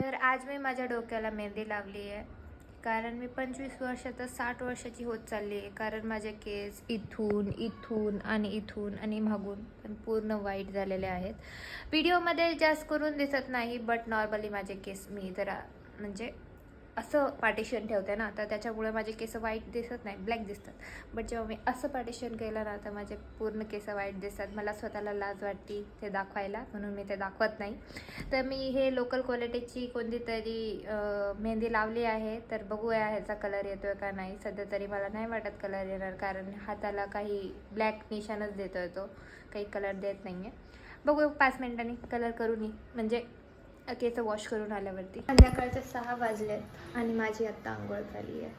तर आज मी माझ्या डोक्याला मेहंदी लावली आहे, कारण मी 25 वर्षात 60 वर्षाची होत चालली आहे. कारण माझे केस इथून इथून आणि इथून आणि मागून पण पूर्ण वाईट झालेले आहेत. व्हिडिओमध्ये जास्त करून दिसत नाही, बट नॉर्मली माझे केस मी जरा म्हणजे असं पार्टिशन ठेवते ना, तर त्याच्यामुळे माझे केस वाईट दिसत नाही, ब्लॅक दिसतात. बट जेव्हा मी असं पार्टिशन केलं ना, तर माझे पूर्ण केस वाईट दिसतात. मला स्वतःला लाज वाटते ते दाखवायला, म्हणून मी ते दाखवत नाही. तर मी हे लोकल क्वालिटीची कोणती तरी मेहंदी लावली आहे. तर बघूया ह्याचा कलर येतोय का नाही. सध्या तरी मला नाही वाटत कलर येणार, कारण हाताला काही ब्लॅक निशाणच देतोय तो, काही कलर देत नाही आहे. बघू 5 मिनिटांनी कलर करून येईल, म्हणजे केस वॉश करून आल्यावरती. संध्याकाळचे 6 वाजलेत आणि माझी आत्ता आंघोळ झाली आहे.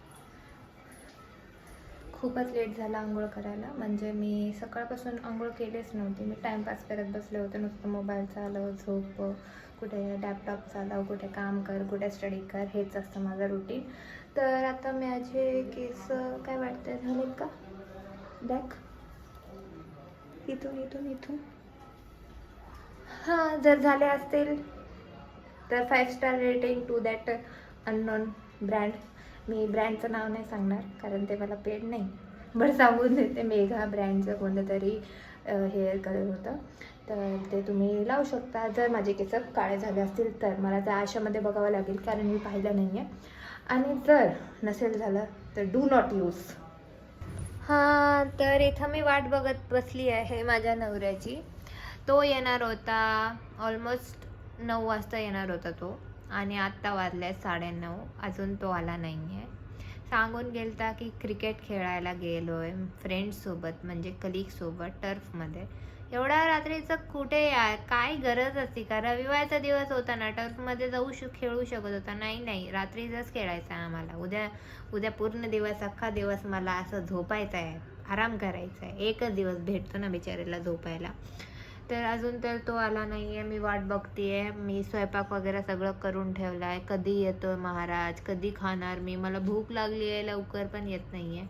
खूपच लेट झाला आंघोळ करायला, म्हणजे मी सकाळपासून आंघोळ केलीच नव्हती. मी टाईमपास करत बसले होते, नुसतं मोबाईल चालव, झोप, कुठे लॅपटॉप चालव, कुठे काम कर, कुठे स्टडी कर, हेच असतं माझं रुटीन. तर आता माझे केस काय वाटतं झालेत का ब्लॅक, इथून इथून इथून. हां, जर झाले असतील तर 5 star rating to that unknown brand. मी ब्रँडचं नाव नाही सांगणार, कारण ते मला पेड नाही. बरं सांगून देते, मेघा ब्रँडचं कोणतं तरी हेअर कलर होतं, तर ते तुम्ही लावू शकता. जर माझे केस काळे झाले असतील तर मला त्या आशामध्ये बघावं लागेल, कारण मी पाहिलं नाही आहे. आणि जर नसेल झालं तर डू नॉट यूज. हां, तर इथं मी वाट बघत बसली आहे माझ्या नवऱ्याची. तो येणार होता ऑलमोस्ट 9 वाजता येणार होता तो, आणि आत्ता वाजले 9:30, अजून तो आला नाही आहे. सांगून गेलता की क्रिकेट खेळायला गेलो आहे फ्रेंड्ससोबत, म्हणजे कलीगसोबत टर्फमध्ये. एवढ्या रात्रीचं कुठे यार, काय गरज असते का? रविवारचा दिवस होता ना, टर्फमध्ये जाऊ खेळू शकत होता. नाही, रात्रीचंच खेळायचं आहे आम्हाला. उद्या पूर्ण दिवस, अख्खा दिवस मला असं झोपायचं आहे, आराम करायचा आहे. एकच दिवस भेटतो ना बिचारीला झोपायला. तर अजून तर तो आला नाही आहे. मी वाट बघते आहे. मी स्वयंपाक वगैरे सगळं करून ठेवलं आहे. कधी येतो महाराज, कधी खाणार मी? मला भूक लागली आहे लवकर, पण येत नाही आहे.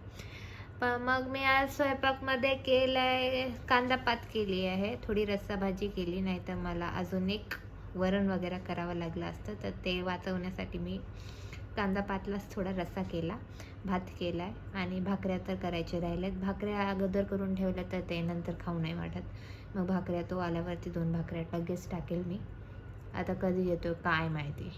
पण मग मी आज स्वयंपाकमध्ये केलं आहे, कांदापात केली आहे, थोडी रस्सा भाजी केली. नाही तर मला अजून एक वरण वगैरे करावं लागलं असतं, तर ते वाचवण्यासाठी मी कांदापातलाच थोडा रस्सा केला, भात केला आहे. आणि भाकऱ्या तर करायचे राहिल्यात. भाकऱ्या अगोदर करून ठेवल्या तर ते नंतर खाऊ नाही वाटत. मग भाकऱ्या तो आल्यावरती 2 भाकऱ्या लगेच टाकेल मी. आता कधी येतो काय माहिती.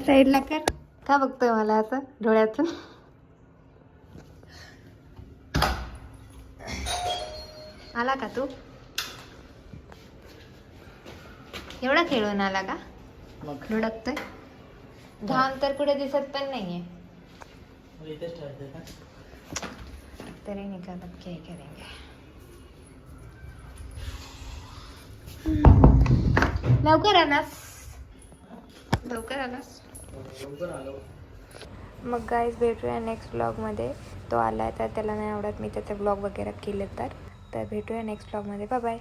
साईडला कर. का बघतोय मला असं डोळ्यातून? आला का तू? एवढा खेळून आला का? धुडकतोय. घाम तर कुठे दिसत पण नाहीये. तरी निकाल क्या करेंगे. लवकर आलास. मग गाईज भेटूया नेक्स्ट ब्लॉगमध्ये. तो आला तर त्याला नाही आवडत मी त्याचे ब्लॉग वगैरे केले, तर भेटूया नेक्स्ट ब्लॉगमध्ये. Bye bye.